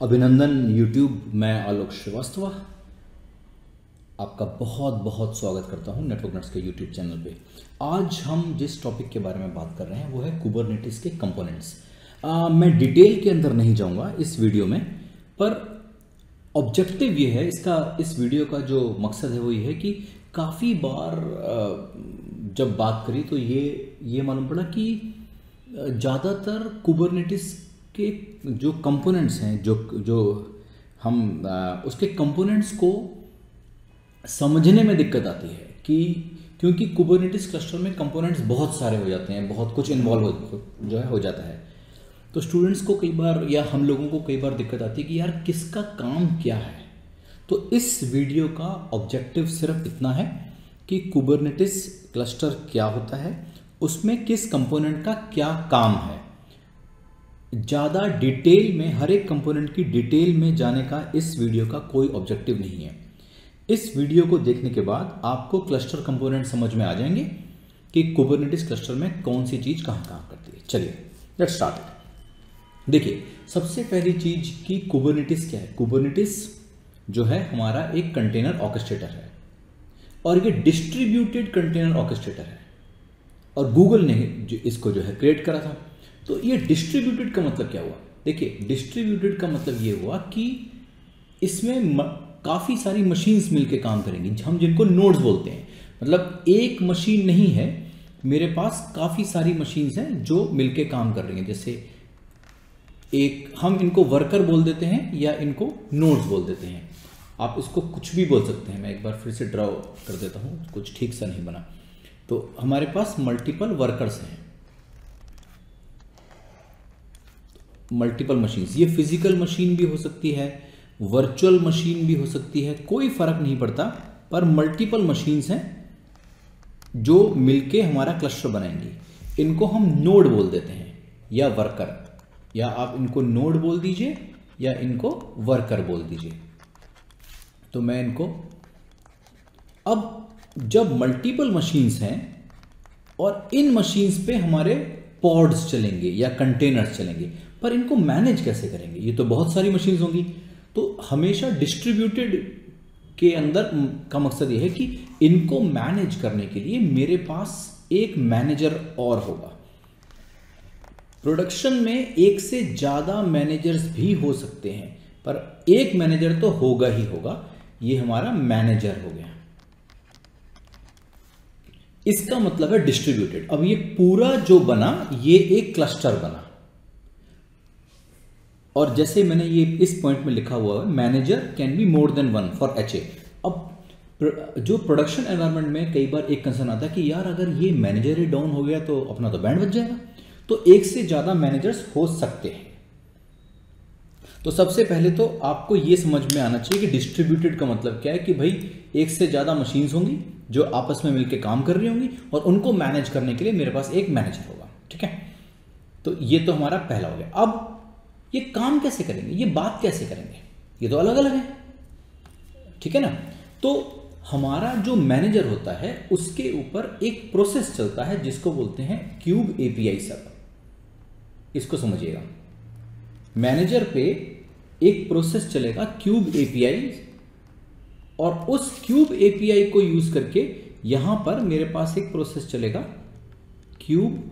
अभिनंदन यूट्यूब। मैं आलोक श्रीवास्तव आपका बहुत बहुत स्वागत करता हूं नेटवर्क नट्स के यूट्यूब चैनल पे। आज हम जिस टॉपिक के बारे में बात कर रहे हैं वो है कुबरनेटिस के कंपोनेंट्स। मैं डिटेल के अंदर नहीं जाऊंगा इस वीडियो में, पर ऑब्जेक्टिव ये है इस वीडियो का जो मकसद है वो ये है कि काफ़ी बार जब बात करी तो ये मालूम पड़ा कि ज़्यादातर कुबरनेटिस के जो कंपोनेंट्स हैं जो हम उसके कंपोनेंट्स को समझने में दिक्कत आती है कि क्योंकि कुबरनेटिस क्लस्टर में कंपोनेंट्स बहुत सारे हो जाते हैं, बहुत कुछ इन्वॉल्व हो जाता है। तो स्टूडेंट्स को कई बार या हम लोगों को कई बार दिक्कत आती है कि यार किसका काम क्या है। तो इस वीडियो का ऑब्जेक्टिव सिर्फ इतना है कि कुबरनेटिस क्लस्टर क्या होता है, उसमें किस कंपोनेंट का क्या काम है। ज़्यादा डिटेल में हर एक कंपोनेंट की डिटेल में जाने का इस वीडियो का कोई ऑब्जेक्टिव नहीं है। इस वीडियो को देखने के बाद आपको क्लस्टर कंपोनेंट समझ में आ जाएंगे कि कुबरनेटिस क्लस्टर में कौन सी चीज़ कहाँ काम करती है। चलिए लेट्स स्टार्ट। देखिए, सबसे पहली चीज़ कि कुबरनेटिस क्या है। कुबरनेटिस जो है हमारा एक कंटेनर ऑर्केस्ट्रेटर है और ये डिस्ट्रीब्यूटेड कंटेनर ऑर्केस्ट्रेटर है और गूगल ने इसको जो है क्रिएट करा था। तो ये डिस्ट्रीब्यूटेड का मतलब क्या हुआ? देखिए, डिस्ट्रीब्यूटेड का मतलब ये हुआ कि इसमें काफ़ी सारी मशीन्स मिलके काम करेंगी, हम जिनको नोड्स बोलते हैं। मतलब एक मशीन नहीं है, मेरे पास काफ़ी सारी मशीन्स हैं जो मिलके काम कर रही हैं। जैसे हम इनको वर्कर बोल देते हैं या इनको नोड्स बोल देते हैं। आप इसको कुछ भी बोल सकते हैं। मैं एक बार फिर से ड्रॉ कर देता हूँ, कुछ ठीक सा नहीं बना। तो हमारे पास मल्टीपल वर्कर्स हैं, मल्टीपल मशीन्स। ये फिजिकल मशीन भी हो सकती है, वर्चुअल मशीन भी हो सकती है, कोई फर्क नहीं पड़ता, पर मल्टीपल मशीन्स हैं जो मिलके हमारा क्लस्टर बनाएंगी। इनको हम नोड बोल देते हैं या वर्कर, या आप इनको नोड बोल दीजिए या इनको वर्कर बोल दीजिए। तो मैं इनको अब जब मल्टीपल मशीन्स हैं और इन मशीन्स पे हमारे पॉड्स चलेंगे या कंटेनर्स चलेंगे, पर इनको मैनेज कैसे करेंगे? ये तो बहुत सारी मशीन्स होंगी। तो हमेशा डिस्ट्रीब्यूटेड के अंदर का मकसद ये है कि इनको मैनेज करने के लिए मेरे पास एक मैनेजर और होगा। प्रोडक्शन में एक से ज़्यादा मैनेजर्स भी हो सकते हैं, पर एक मैनेजर तो होगा ही होगा। ये हमारा मैनेजर हो गया। इसका मतलब है डिस्ट्रीब्यूटेड। अब ये पूरा जो बना ये एक क्लस्टर बना, और जैसे मैंने ये इस पॉइंट में लिखा हुआ है, manager can be more than one for HA। अब जो प्रोडक्शन एनवायरनमेंट में कई बार एक कंसर्न आता है कि यार अगर ये मैनेजर ही डाउन हो गया तो अपना तो बैंड बच जाएगा। तो एक से ज़्यादा मैनेजर्स हो सकते हैं। तो सबसे पहले तो आपको ये समझ में आना चाहिए कि डिस्ट्रीब्यूटेड का मतलब क्या है, कि भाई एक से ज़्यादा मशीन्स होंगी जो आपस में मिलकर काम कर रही होंगी और उनको मैनेज करने के लिए मेरे पास एक मैनेजर होगा। ठीक है, तो ये तो हमारा पहला हो गया। अब ये काम कैसे करेंगे, ये बात कैसे करेंगे, ये तो अलग अलग है। ठीक है ना। तो हमारा जो मैनेजर होता है उसके ऊपर एक प्रोसेस चलता है जिसको बोलते हैं क्यूब API सर्वर। इसको समझिएगा, मैनेजर पे एक प्रोसेस चलेगा क्यूब API, और उस क्यूब API को यूज करके यहां पर मेरे पास एक प्रोसेस चलेगा क्यूब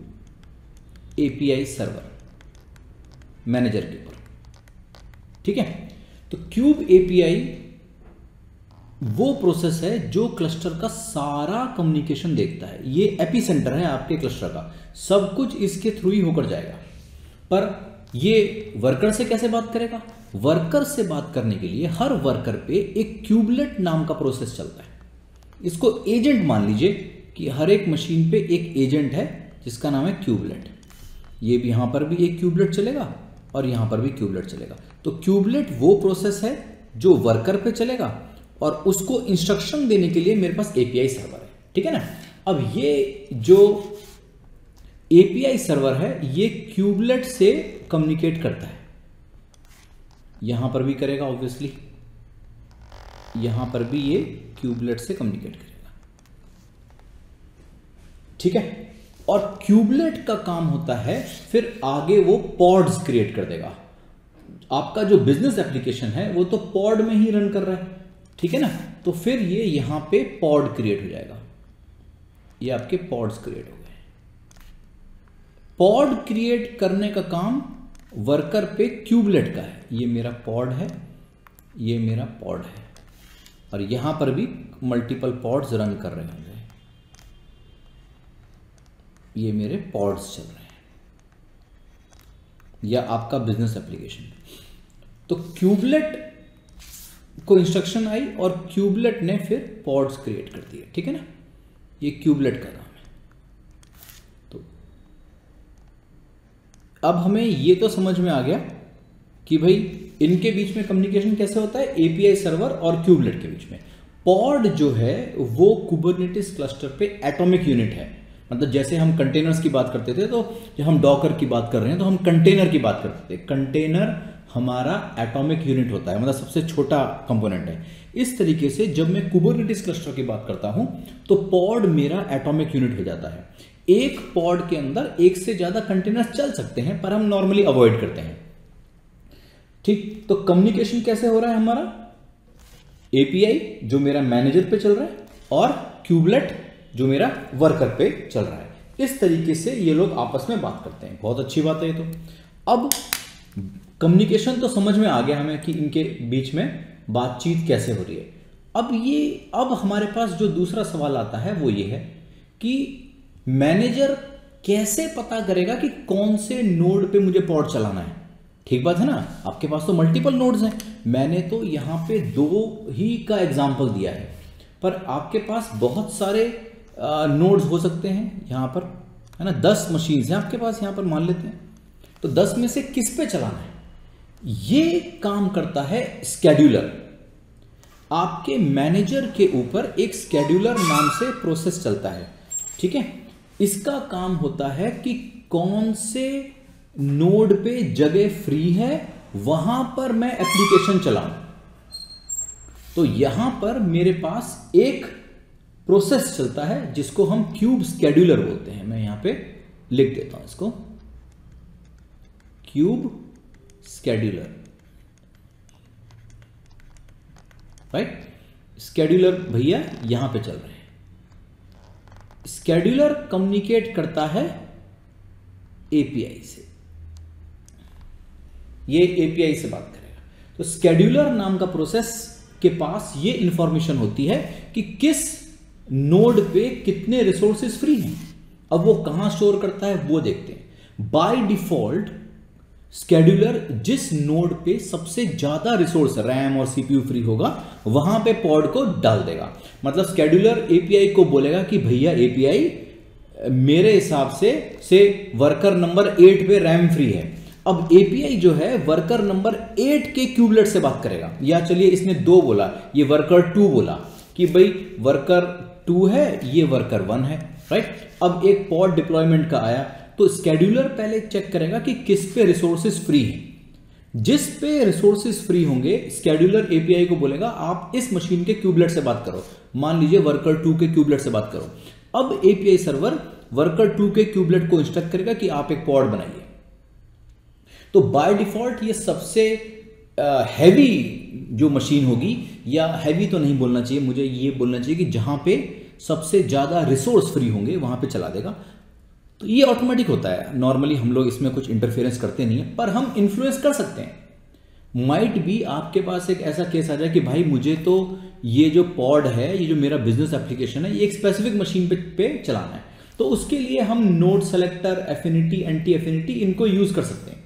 API सर्वर मैनेजर के ऊपर। ठीक है, तो क्यूब API वो प्रोसेस है जो क्लस्टर का सारा कम्युनिकेशन देखता है। ये एपीसेंटर है आपके क्लस्टर का, सब कुछ इसके थ्रू ही होकर जाएगा। पर ये वर्कर से कैसे बात करेगा? वर्कर से बात करने के लिए हर वर्कर पे एक क्यूबलेट नाम का प्रोसेस चलता है। इसको एजेंट मान लीजिए कि हर एक मशीन पे एक एजेंट है जिसका नाम है क्यूबलेट। ये भी यहां पर भी एक क्यूबलेट चलेगा और यहां पर भी क्यूबलेट चलेगा। तो क्यूबलेट वो प्रोसेस है जो वर्कर पे चलेगा और उसको इंस्ट्रक्शन देने के लिए मेरे पास API सर्वर है। ठीक है ना। अब ये जो API सर्वर है ये क्यूबलेट से कम्युनिकेट करता है। यहां पर भी करेगा ऑब्वियसली, यहां पर भी ये क्यूबलेट से कम्युनिकेट करेगा। ठीक है, और क्यूबलेट का काम होता है फिर आगे वो पॉड्स क्रिएट कर देगा। आपका जो बिजनेस एप्लीकेशन है वो तो पॉड में ही रन कर रहा है, ठीक है ना। तो फिर ये यहां पे पॉड क्रिएट हो जाएगा, ये आपके पॉड्स क्रिएट हो गए। पॉड क्रिएट करने का काम वर्कर पे क्यूबलेट का है। ये मेरा पॉड है, ये मेरा पॉड है, और यहां पर भी मल्टीपल पॉड्स रन कर रहे होंगे। ये मेरे पॉड्स चल रहे हैं, या आपका बिजनेस एप्लीकेशन। तो क्यूबलेट को इंस्ट्रक्शन आई और क्यूबलेट ने फिर पॉड्स क्रिएट कर दिए, ठीक है ना। ये क्यूबलेट का काम है। तो अब हमें ये तो समझ में आ गया कि भाई इनके बीच में कम्युनिकेशन कैसे होता है, एपीआई सर्वर और क्यूबलेट के बीच में। पॉड जो है वो कुबरनेटिस क्लस्टर पे एटॉमिक यूनिट है। मतलब जैसे हम कंटेनर्स की बात करते थे, तो जब हम डॉकर की बात कर रहे हैं तो हम कंटेनर की बात करते थे। कंटेनर हमारा एटॉमिक यूनिट होता है, मतलब सबसे छोटा कंपोनेंट है। इस तरीके से जब मैं कुबरनेटिस क्लस्टर की बात करता हूं तो पॉड मेरा एटॉमिक यूनिट हो जाता है। एक पॉड के अंदर एक से ज्यादा कंटेनर्स चल सकते हैं, पर हम नॉर्मली अवॉइड करते हैं, ठीक। तो कम्युनिकेशन कैसे हो रहा है हमारा, एपीआई जो मेरा मैनेजर पे चल रहा है और क्यूबलेट जो मेरा वर्कर पे चल रहा है। इस तरीके से ये लोग आपस में बात करते हैं। बहुत अच्छी बात है ये तो। अब कम्युनिकेशन तो समझ में आ गया हमें कि इनके बीच में बातचीत कैसे हो रही है। अब हमारे पास जो दूसरा सवाल आता है वो ये है कि मैनेजर कैसे पता करेगा कि कौन से नोड पे मुझे पॉड चलाना है। ठीक बात है ना, आपके पास तो मल्टीपल नोड्स हैं। मैंने तो यहां पे 2 ही का एग्जाम्पल दिया है, पर आपके पास बहुत सारे नोड्स हो सकते हैं यहां पर, है ना। 10 मशीन्स हैं आपके पास, यहां पर मान लेते हैं। तो 10 में से किस पे चलाना है, ये काम करता है स्केड्यूलर। आपके मैनेजर के ऊपर एक स्केड्यूलर नाम से प्रोसेस चलता है, ठीक है। इसका काम होता है कि कौन से नोड पे जगह फ्री है वहां पर मैं एप्लीकेशन चलाऊं। तो यहां पर मेरे पास एक प्रोसेस चलता है जिसको हम क्यूब स्केड्यूलर बोलते हैं। मैं यहां पे लिख देता हूं इसको, क्यूब स्केड्यूलर, राइट। स्केड्यूलर भैया यहां पे चल रहे हैं। स्केड्यूलर कम्युनिकेट करता है एपीआई से, ये एपीआई से बात करेगा। तो स्केड्यूलर नाम का प्रोसेस के पास ये इंफॉर्मेशन होती है कि किस नोड पे कितने रिसोर्सेज फ्री हैं। अब वो कहां स्टोर करता है वो देखते हैं। बाय डिफॉल्ट स्केड्यूलर जिस नोड पे सबसे ज्यादा रिसोर्स रैम और सीपीयू फ्री होगा वहां पे पॉड को डाल देगा। मतलब स्केड्यूलर एपीआई को बोलेगा कि भैया एपीआई मेरे हिसाब से वर्कर नंबर 8 पे रैम फ्री है। अब एपीआई जो है वर्कर नंबर 8 के क्यूबलेट से बात करेगा, या चलिए इसने 2 बोला, ये वर्कर 2 बोला कि भाई वर्कर 2 है, ये वर्कर 1 है, राइट। अब एक पॉड डिप्लॉयमेंट का आया तो स्केड्यूलर पहले चेक करेगा कि किस पे रिसोर्सेज फ्री हैं। जिस पे रिसोर्सेज फ्री होंगे स्केड्यूलर एपीआई को बोलेगा आप इस मशीन के क्यूबलेट से बात करो। मान लीजिए वर्कर 2 के क्यूबलेट से बात करो। अब एपीआई सर्वर वर्कर 2 के क्यूबलेट को इंस्ट्रक्ट करेगा कि आप एक पॉड बनाइए। तो बाय डिफॉल्ट ये सबसे हैवी जो मशीन होगी, या हैवी तो नहीं बोलना चाहिए, मुझे ये बोलना चाहिए कि जहां पे सबसे ज्यादा रिसोर्स फ्री होंगे वहां पे चला देगा। तो ये ऑटोमेटिक होता है, नॉर्मली हम लोग इसमें कुछ इंटरफेरेंस करते नहीं है, पर हम इन्फ्लुएंस कर सकते हैं। माइट भी आपके पास एक ऐसा केस आ जाए कि भाई मुझे तो ये जो पॉड है, ये जो मेरा बिजनेस एप्लीकेशन है, ये एक स्पेसिफिक मशीन पे चलाना है। तो उसके लिए हम node selector, affinity, anti affinity इनको यूज कर सकते हैं।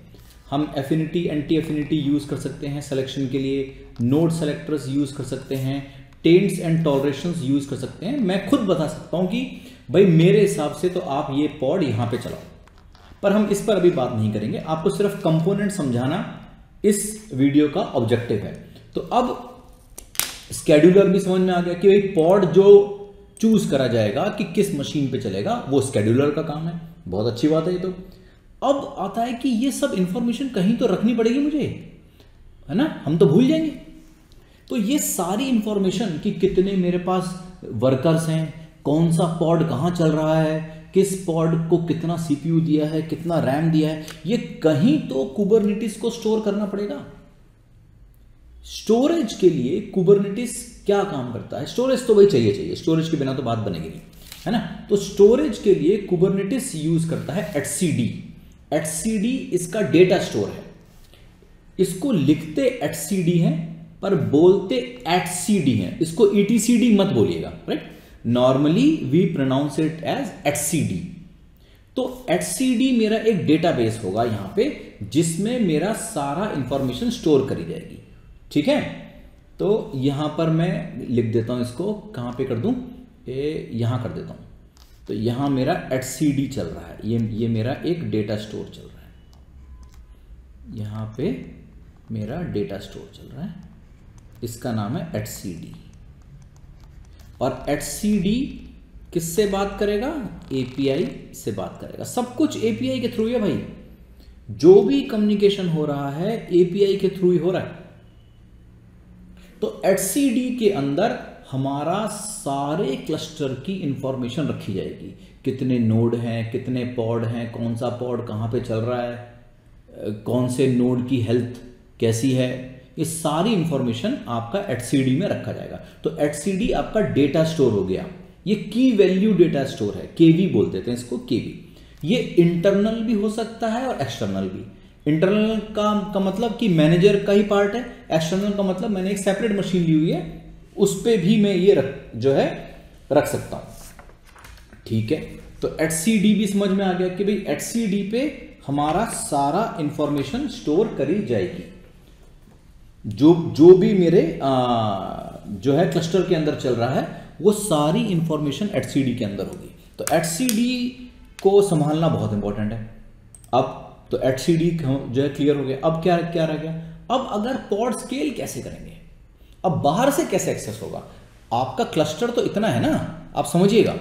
हम एफिनिटी, एंटी एफिनिटी यूज कर सकते हैं सिलेक्शन के लिए, नोड सेलेक्टर्स यूज कर सकते हैं, टेंट्स एंड टॉलरेशंस यूज कर सकते हैं। मैं खुद बता सकता हूं कि भाई मेरे हिसाब से तो आप ये पॉड यहां पे चलाओ, पर हम इस पर अभी बात नहीं करेंगे। आपको सिर्फ कंपोनेंट समझाना इस वीडियो का ऑब्जेक्टिव है। तो अब स्केड्यूलर भी समझ में आ गया कि भाई पॉड जो चूज करा जाएगा कि किस मशीन पे चलेगा वो स्केड्यूलर का काम है। बहुत अच्छी बात है ये तो। अब आता है कि ये सब इंफॉर्मेशन कहीं तो रखनी पड़ेगी मुझे, है ना, हम तो भूल जाएंगे। तो ये सारी इंफॉर्मेशन कि कितने मेरे पास वर्कर्स हैं, कौन सा पॉड कहां चल रहा है, किस पॉड को कितना सीपीयू दिया है, कितना रैम दिया है, ये कहीं तो कुबरनेटिस को स्टोर करना पड़ेगा। स्टोरेज के लिए कुबरनेटिस क्या काम करता है? स्टोरेज तो भाई चाहिए, स्टोरेज के बिना तो बात बनेगी नहीं, है ना। तो स्टोरेज के लिए कुबरनेटिस यूज करता है एचसीडी। एचसीडी इसका डेटा स्टोर है। इसको लिखते एचसीडी है पर बोलते एचसीडी है। इसको ईटीसीडी मत बोलिएगा, right. Normally we pronounce it as HCD. तो एचसीडी मेरा एक डेटाबेस होगा यहां पे, जिसमें मेरा सारा इंफॉर्मेशन स्टोर करी जाएगी, ठीक है। तो यहां पर मैं लिख देता हूं, इसको कहां पे कर दूं, यहां कर देता हूं। तो यहां मेरा एचसीडी चल रहा है, ये मेरा एक डेटा स्टोर चल रहा है। यहां पे मेरा डेटा स्टोर चल रहा है, इसका नाम है एचसीडी। और एचसीडी किससे बात करेगा? एपीआई से बात करेगा। सब कुछ एपीआई के थ्रू है भाई, जो भी कम्युनिकेशन हो रहा है एपीआई के थ्रू ही हो रहा है। तो एचसीडी के अंदर हमारा सारे क्लस्टर की इंफॉर्मेशन रखी जाएगी। कितने नोड हैं, कितने पॉड हैं, कौन सा पॉड कहां पे चल रहा है, कौन से नोड की हेल्थ कैसी है, ये सारी इंफॉर्मेशन आपका एचसीडी में रखा जाएगा। तो एचसीडी आपका डेटा स्टोर हो गया। ये की वैल्यू डेटा स्टोर है, केवी बोलते थे इसको, केवी। ये इंटरनल भी हो सकता है और एक्सटर्नल भी। इंटरनल का मतलब कि मैनेजर का ही पार्ट है। एक्सटर्नल का मतलब मैंने एक सेपरेट मशीन ली हुई है, उस पर भी मैं ये रख सकता हूं, ठीक है। तो एचसीडी भी समझ में आ गया कि भाई एचसीडी पे हमारा सारा इंफॉर्मेशन स्टोर करी जाएगी। जो भी मेरे जो है क्लस्टर के अंदर चल रहा है, वो सारी इंफॉर्मेशन एचसीडी के अंदर होगी। तो एचसीडी को संभालना बहुत इंपॉर्टेंट है। अब तो एचसीडी जो है क्लियर हो गया। अब क्या रह गया? अब अगर पॉड स्केल कैसे करेंगे, अब बाहर से कैसे एक्सेस होगा? आपका क्लस्टर तो इतना है ना, आप समझिएगा।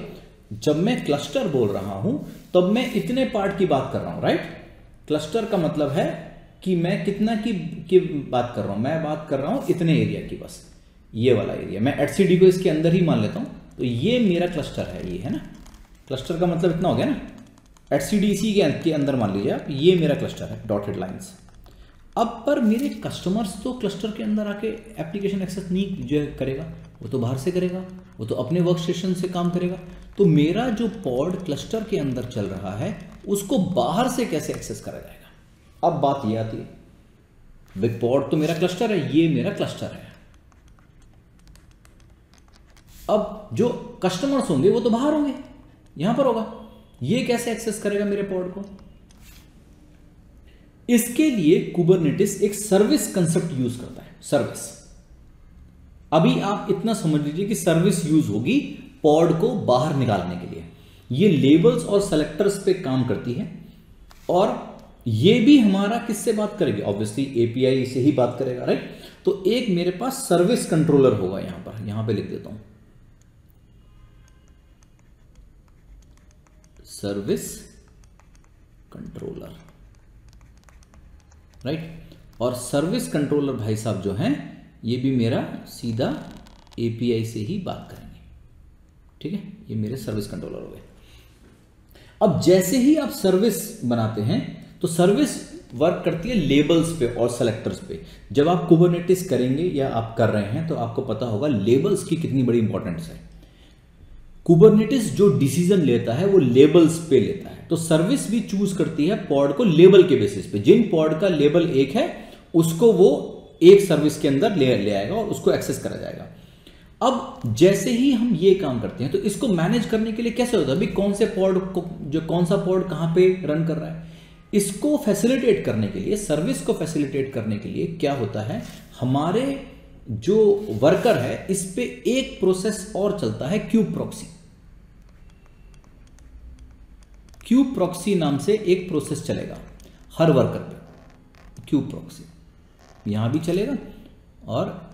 जब मैं क्लस्टर बोल रहा हूं तब मैं इतने पार्ट की बात कर रहा हूं, राइट। क्लस्टर का मतलब है कि मैं कितना की बात कर रहा हूं, मैं बात कर रहा हूं इतने एरिया की, बस ये वाला एरिया। मैं एचसीडी को इसके अंदर ही मान लेता हूं। तो ये मेरा क्लस्टर है, ये है ना। क्लस्टर का मतलब इतना हो गया ना। एचसीडी इसी के अंदर मान लीजिए आप, ये मेरा क्लस्टर है, डॉटेड लाइंस। अब पर मेरे कस्टमर्स तो क्लस्टर के अंदर आके एप्लीकेशन एक्सेस नहीं जो करेगा, वो तो बाहर से करेगा, वो तो अपने वर्क स्टेशन से काम करेगा। तो मेरा जो पॉड क्लस्टर के अंदर चल रहा है, उसको बाहर से कैसे एक्सेस करा जाएगा? अब बात ये आती है, भाई पॉड तो मेरा क्लस्टर है, ये मेरा क्लस्टर है। अब जो कस्टमर्स होंगे वो तो बाहर होंगे, यहां पर होगा। ये कैसे एक्सेस करेगा मेरे पॉड को? इसके लिए कुबरनेटिस एक सर्विस कंसेप्ट यूज करता है, सर्विस। अभी आप इतना समझ लीजिए कि सर्विस यूज होगी पॉड को बाहर निकालने के लिए। ये लेबल्स और सेलेक्टर्स पे काम करती है, और ये भी हमारा किससे बात करेगी? ऑब्वियसली एपीआई से ही बात करेगा, राइट। तो एक मेरे पास सर्विस कंट्रोलर होगा, यहां पे लिख देता हूं, सर्विस कंट्रोलर, राइट। और सर्विस कंट्रोलर भाई साहब जो हैं, ये भी मेरा सीधा एपीआई से ही बात करेंगे, ठीक है। ये मेरे सर्विस कंट्रोलर हो गए। अब जैसे ही आप सर्विस बनाते हैं, तो सर्विस वर्क करती है लेबल्स पे और सेलेक्टर्स पे। जब आप कुबरनेटिस करेंगे या आप कर रहे हैं, तो आपको पता होगा लेबल्स की कितनी बड़ी इंपॉर्टेंस है। कुबरनेटिस जो डिसीजन लेता है वो लेबल्स पे लेता है। तो सर्विस भी चूज करती है पॉड को लेबल के बेसिस पे। जिन पॉड का लेबल एक है, उसको वो एक सर्विस के अंदर ले आएगा और उसको एक्सेस करा जाएगा। अब जैसे ही हम ये काम करते हैं, तो इसको मैनेज करने के लिए कैसे होता है? अभी कौन से पॉड को, जो कौन सा पॉड कहां पे रन कर रहा है, इसको फैसिलिटेट करने के लिए, सर्विस को फैसिलिटेट करने के लिए क्या होता है, हमारे जो वर्कर है इस पे एक प्रोसेस और चलता है, क्यूब प्रॉक्सी। क्यूब प्रॉक्सी नाम से एक प्रोसेस चलेगा हर वर्कर पे। क्यूब प्रॉक्सी यहां भी चलेगा, और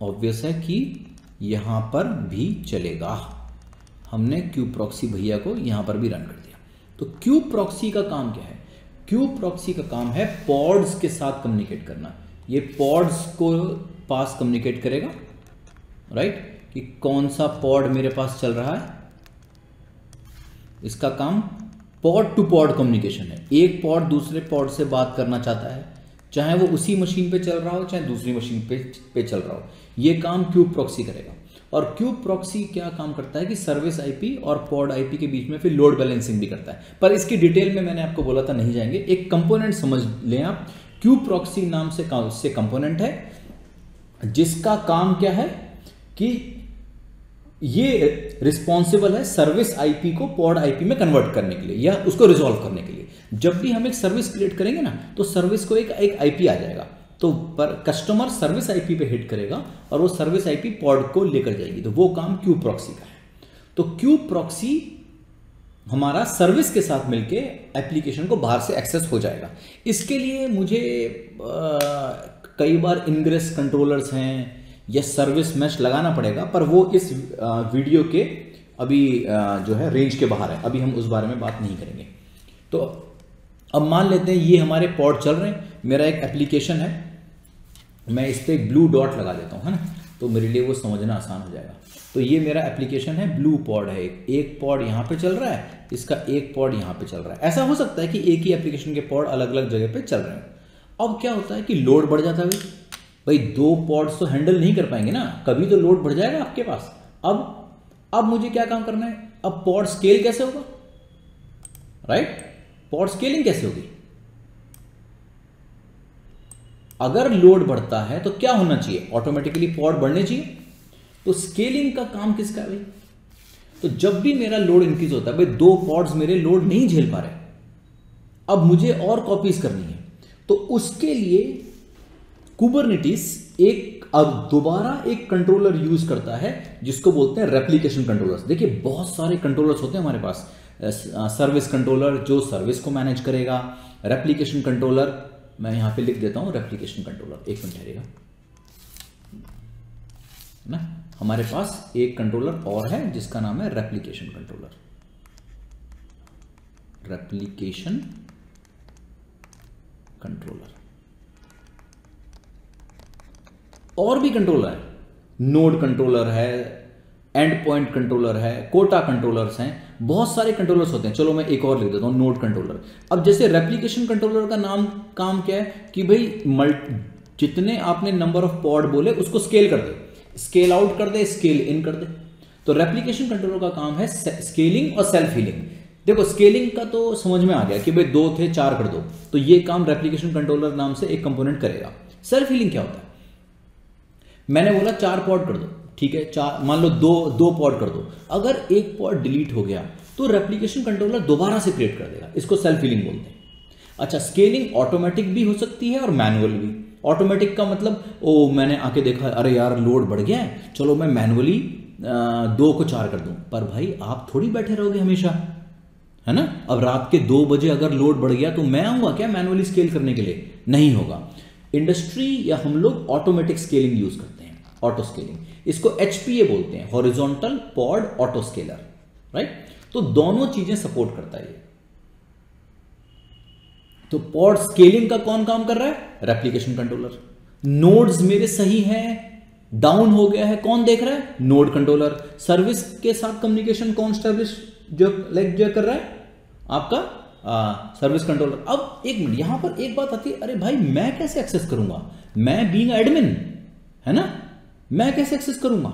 ऑब्वियस है कि यहां पर भी चलेगा। हमने क्यूब प्रॉक्सी भैया को यहां पर भी रन कर दिया। तो क्यूब प्रॉक्सी का काम क्या है? क्यूब प्रॉक्सी का काम है पॉड्स के साथ कम्युनिकेट करना। ये पॉड्स को पास कम्युनिकेट करेगा, राइट, कि कौन सा पॉड मेरे पास चल रहा है। इसका काम पॉड टू पॉड कम्युनिकेशन है। एक पॉड दूसरे पॉड से बात करना चाहता है, चाहे वो उसी मशीन पे चल रहा हो चाहे दूसरी मशीन पे चल रहा हो, ये काम क्यूब प्रॉक्सी करेगा। और क्यूब प्रॉक्सी क्या काम करता है कि सर्विस आईपी और पॉड आईपी के बीच में फिर लोड बैलेंसिंग भी करता है, पर इसकी डिटेल में मैंने आपको बोला था नहीं जाएंगे। एक कंपोनेंट समझ लें आप, क्यूब प्रॉक्सी नाम से कंपोनेंट है जिसका काम क्या है कि ये रिस्पॉन्सिबल है सर्विस आईपी को पॉड आईपी में कन्वर्ट करने के लिए या उसको रिजॉल्व करने के लिए। जब भी हम एक सर्विस क्रिएट करेंगे ना, तो सर्विस को एक आईपी आ जाएगा, तो पर कस्टमर सर्विस आईपी पे हिट करेगा और वो सर्विस आईपी पॉड को लेकर जाएगी, तो वो काम क्यूब प्रॉक्सी का है। तो क्यूब प्रॉक्सी हमारा सर्विस के साथ मिलके एप्लीकेशन को बाहर से एक्सेस हो जाएगा। इसके लिए मुझे कई बार इनग्रेस कंट्रोलर्स हैं या सर्विस मैश लगाना पड़ेगा, पर वो इस वीडियो के अभी जो है रेंज के बाहर है, अभी हम उस बारे में बात नहीं करेंगे। तो अब मान लेते हैं ये हमारे पॉड चल रहे हैं, मेरा एक एप्लीकेशन है, मैं इस पर एक ब्लू डॉट लगा देता हूँ, है ना, तो मेरे लिए वो समझना आसान हो जाएगा। तो ये मेरा एप्लीकेशन है, ब्लू पॉड है, एक पॉड यहाँ पे चल रहा है, इसका एक पॉड यहाँ पे चल रहा है। ऐसा हो सकता है कि एक ही एप्लीकेशन के पॉड अलग अलग जगह पे चल रहे हैं। अब क्या होता है कि लोड बढ़ जाता है, भाई दो पॉड्स तो हैंडल नहीं कर पाएंगे ना, कभी तो लोड बढ़ जाएगा आपके पास। अब मुझे क्या काम करना है, अब पॉड स्केल कैसे होगा, राइट, पॉड स्केलिंग कैसे होगी। अगर लोड बढ़ता है तो क्या होना चाहिए, ऑटोमेटिकली पॉड बढ़ने चाहिए। तो स्केलिंग का काम किसका है भाई, तो जब भी मेरा लोड इंक्रीज होता है, भाई दो पॉड्स मेरे लोड नहीं झेल पा रहे, अब मुझे और कॉपीज करनी है, तो उसके लिए कुबरनेटिस दोबारा एक कंट्रोलर यूज करता है जिसको बोलते हैं रेप्लिकेशन कंट्रोलर्स। देखिए बहुत सारे कंट्रोलर्स होते हैं हमारे पास, सर्विस कंट्रोलर जो सर्विस को मैनेज करेगा, रेप्लिकेशन कंट्रोलर, मैं यहां पे लिख देता हूं रेप्लिकेशन कंट्रोलर, एक मिनट ठहरेगा ना, हमारे पास एक कंट्रोलर और है जिसका नाम है रेप्लिकेशन कंट्रोलर। रेप्लिकेशन कंट्रोलर और भी कंट्रोलर है, नोड कंट्रोलर है, एंड पॉइंट कंट्रोलर है, कोटा कंट्रोलर्स हैं, बहुत सारे कंट्रोलर्स होते हैं। चलो मैं एक और लिख देता हूं, नोड कंट्रोलर। अब जैसे रेप्लिकेशन कंट्रोलर का काम क्या है कि भाई जितने आपने नंबर ऑफ पॉड बोले उसको स्केल कर दे, स्केल आउट कर दे, स्केल इन कर दे। तो रेप्लिकेशन कंट्रोलर का काम है स्केलिंग और सेल्फ हीलिंग। देखो स्केलिंग का तो समझ में आ गया कि भाई 2 थे 4 कर दो, तो ये काम रेप्लिकेशन कंट्रोलर नाम से एक कंपोनेंट करेगा। सेल्फ हीलिंग क्या होता है, मैंने बोला 4 पॉड कर दो, ठीक है, 4 मान लो 2 पॉड कर दो, अगर एक पॉड डिलीट हो गया तो रेप्लिकेशन कंट्रोलर दोबारा से क्रिएट कर देगा, इसको सेल्फ हीलिंग बोलते हैं। अच्छा, स्केलिंग ऑटोमेटिक भी हो सकती है और मैनुअल भी। ऑटोमेटिक का मतलब मैंने आके देखा अरे यार लोड बढ़ गया है, चलो मैं मैनुअली 2 को 4 कर दूं, पर भाई आप थोड़ी बैठे रहोगे हमेशा, है ना। अब रात के 2 बजे अगर लोड बढ़ गया तो मैं आऊंगा क्या मैनुअली स्केल करने के लिए, नहीं होगा। इंडस्ट्री या हम लोग ऑटोमेटिक स्केलिंग यूज करते हैं, ऑटो स्केलिंग, इसको HPA बोलते हैं, horizontal pod auto scalar, right. तो दोनों चीजें सपोर्ट करता है ये। तो पॉड स्केलिंग का कौन काम कर रहा है, रेप्लिकेशन कंट्रोलर। नोड्स मेरे सही हैं, डाउन हो गया है, कौन देख रहा है, नोड कंट्रोलर। सर्विस के साथ कम्युनिकेशन कौन स्टैब्लिश जो कर रहा है, आपका सर्विस कंट्रोलर। अब एक मिनट, यहां पर एक बात आती है, अरे भाई मैं कैसे एक्सेस करूंगा, मैं बीइंग एडमिन, है ना, मैं कैसे एक्सेस करूंगा।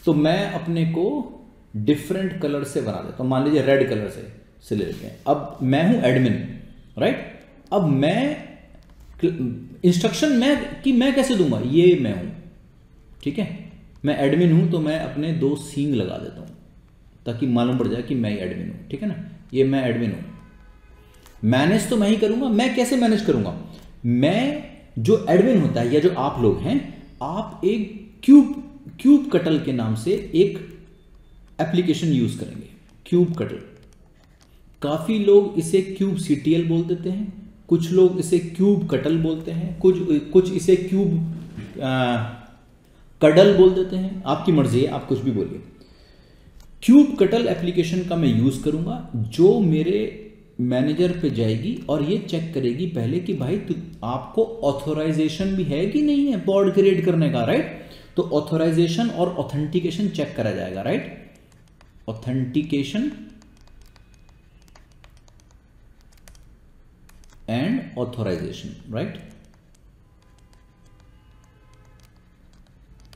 तो मैं अपने को डिफरेंट कलर से बना देता हूं, मान लीजिए रेड कलर से ले लेते हैं। अब मैं हूं एडमिन, राइट। अब मैं इंस्ट्रक्शन मैं कैसे दूंगा, ये मैं हूं, ठीक है, मैं एडमिन हूं, तो मैं अपने 2 सींग लगा देता हूं ताकि मालूम पड़ जाए कि मैं ही एडमिन हूं, ठीक है ना, ये मैं एडमिन हूं। मैनेज तो मैं ही करूंगा, मैं कैसे मैनेज करूंगा, मैं जो एडमिन होता है या जो आप लोग हैं, आप एक क्यूब कटल के नाम से एक एप्लीकेशन यूज करेंगे, क्यूब कटल। काफी लोग इसे क्यूब CTL बोल देते हैं, कुछ लोग इसे क्यूब कटल बोलते हैं, कुछ इसे क्यूब कडल बोल देते हैं, आपकी मर्जी है, आप कुछ भी बोलिए। क्यूब कटल एप्लीकेशन का मैं यूज करूंगा, जो मेरे मैनेजर पे जाएगी और ये चेक करेगी पहले कि भाई आपको ऑथोराइजेशन भी है कि नहीं है पॉड क्रिएट करने का, राइट। तो ऑथोराइजेशन और ऑथेंटिकेशन चेक करा जाएगा, right. Authentication and authorization, right.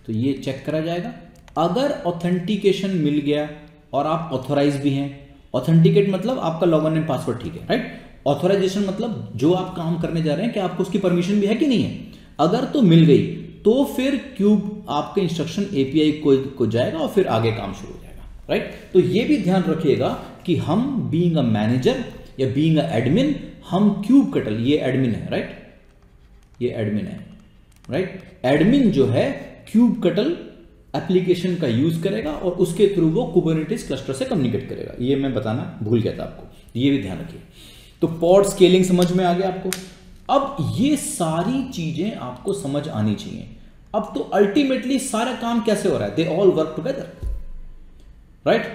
तो ये चेक करा जाएगा। अगर ऑथेंटिकेशन मिल गया और आप ऑथोराइज भी हैं, ऑथेंटिकेट मतलब आपका लॉगिन एंड पासवर्ड ठीक है, राइट। ऑथोराइजेशन मतलब जो आप काम करने जा रहे हैं कि आपको उसकी परमिशन भी है कि नहीं है। अगर तो मिल गई तो फिर क्यूब आपके इंस्ट्रक्शन एपीआई को जाएगा और फिर आगे काम शुरू हो जाएगा, राइट। तो ये भी ध्यान रखिएगा कि हम बीइंग अ मैनेजर या बीइंग अ एडमिन, हम क्यूबकटल, ये एडमिन है, राइट, ये एडमिन है, राइट। एडमिन जो है क्यूबकटल एप्लीकेशन का यूज करेगा और उसके थ्रू वो कुबरनेटिस क्लस्टर से कम्युनिकेट करेगा। ये मैं बताना भूल गया था आपको, ये भी ध्यान रखिए। तो पॉड स्केलिंग समझ में आ गया आपको। अब ये सारी चीजें आपको समझ आनी चाहिए। अब तो अल्टीमेटली सारा काम कैसे हो रहा है, they all work together, right.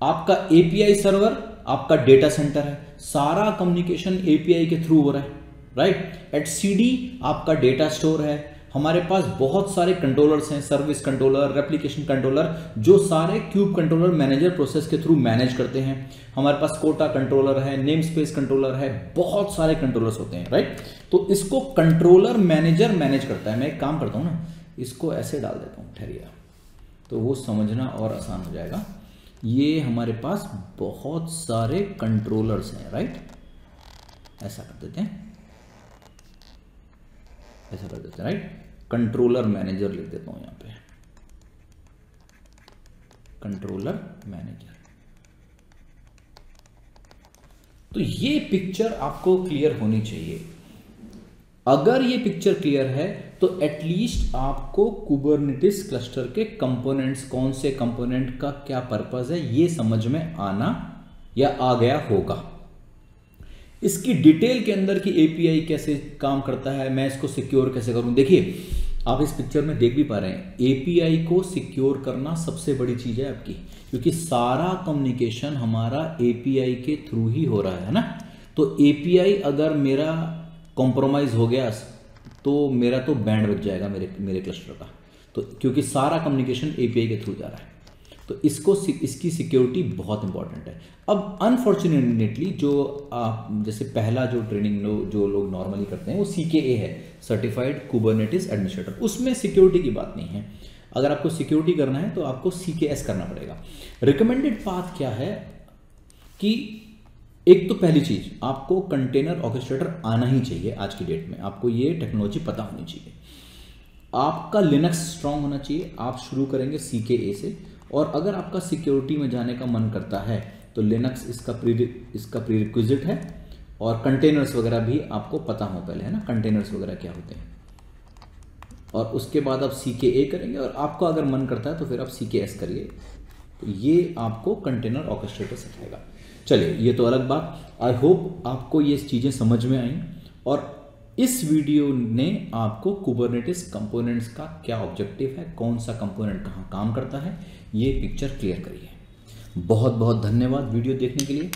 आपका एपीआई सर्वर आपका डेटा सेंटर है, सारा कम्युनिकेशन एपीआई के थ्रू हो रहा है, राइट। एट सीडी आपका डेटा स्टोर है, हमारे पास बहुत सारे कंट्रोलर्स हैं, सर्विस कंट्रोलर, रेप्लिकेशन कंट्रोलर, जो सारे क्यूब कंट्रोलर मैनेजर प्रोसेस के थ्रू मैनेज करते हैं। हमारे पास कोटा कंट्रोलर है, नेम स्पेस कंट्रोलर है, बहुत सारे कंट्रोलर्स होते हैं, राइट। तो इसको कंट्रोलर मैनेजर मैनेज करता है। मैं एक काम करता हूं ना, इसको ऐसे डाल देता हूं, ठहरिए, तो वो समझना और आसान हो जाएगा। ये हमारे पास बहुत सारे कंट्रोलर्स हैं, राइट। ऐसा कर देते हैं, ऐसा कर देते हैं, राइट। कंट्रोलर मैनेजर लिख देता हूं यहां पे, कंट्रोलर मैनेजर। तो ये पिक्चर आपको क्लियर होनी चाहिए। अगर ये पिक्चर क्लियर है तो एटलीस्ट आपको कुबरनेटिस क्लस्टर के कंपोनेंट्स, कौन से कंपोनेंट का क्या पर्पस है, ये समझ में आना या आ गया होगा। इसकी डिटेल के अंदर की एपीआई कैसे काम करता है, मैं इसको सिक्योर कैसे करूं। देखिए आप इस पिक्चर में देख भी पा रहे हैं, एपीआई को सिक्योर करना सबसे बड़ी चीज है आपकी, क्योंकि सारा कम्युनिकेशन हमारा एपीआई के थ्रू ही हो रहा है ना। तो एपीआई अगर मेरा कॉम्प्रोमाइज हो गया तो मेरा तो बैंड बच जाएगा मेरे क्लस्टर का, तो क्योंकि सारा कम्युनिकेशन एपीआई के थ्रू जा रहा है। तो इसकी सिक्योरिटी बहुत इंपॉर्टेंट है। अब अनफॉर्चुनेटली जो आप जैसे पहला जो ट्रेनिंग जो लोग नॉर्मली करते हैं वो CKA है, सर्टिफाइड कुबरनेटिस एडमिनिस्ट्रेटर, उसमें सिक्योरिटी की बात नहीं है। अगर आपको सिक्योरिटी करना है तो आपको CKS करना पड़ेगा। रिकमेंडेड पाथ क्या है कि एक तो पहली चीज आपको कंटेनर ऑर्केस्ट्रेटर आना ही चाहिए। आज की डेट में आपको ये टेक्नोलॉजी पता होनी चाहिए। आपका लिनक्स स्ट्रांग होना चाहिए। आप शुरू करेंगे CKA से, और अगर आपका सिक्योरिटी में जाने का मन करता है तो लिनक्स इसका प्रीरिक्विजिट है, और कंटेनर्स वगैरह भी आपको पता हो पहले, है ना, कंटेनर्स वगैरह क्या होते हैं। और उसके बाद आप CKA करेंगे, और आपका अगर मन करता है तो फिर आप CKS करिए। तो ये आपको कंटेनर ऑर्केस्ट्रेटर सिखाएगा। चलिए ये तो अलग बात। आई होप आपको ये चीज़ें समझ में आई, और इस वीडियो ने आपको कुबरनेटिस कंपोनेंट्स का क्या ऑब्जेक्टिव है, कौन सा कंपोनेंट कहाँ काम करता है, ये पिक्चर क्लियर करी है। बहुत बहुत धन्यवाद वीडियो देखने के लिए।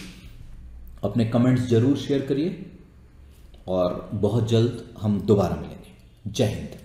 अपने कमेंट्स जरूर शेयर करिए, और बहुत जल्द हम दोबारा मिलेंगे। जय हिंद।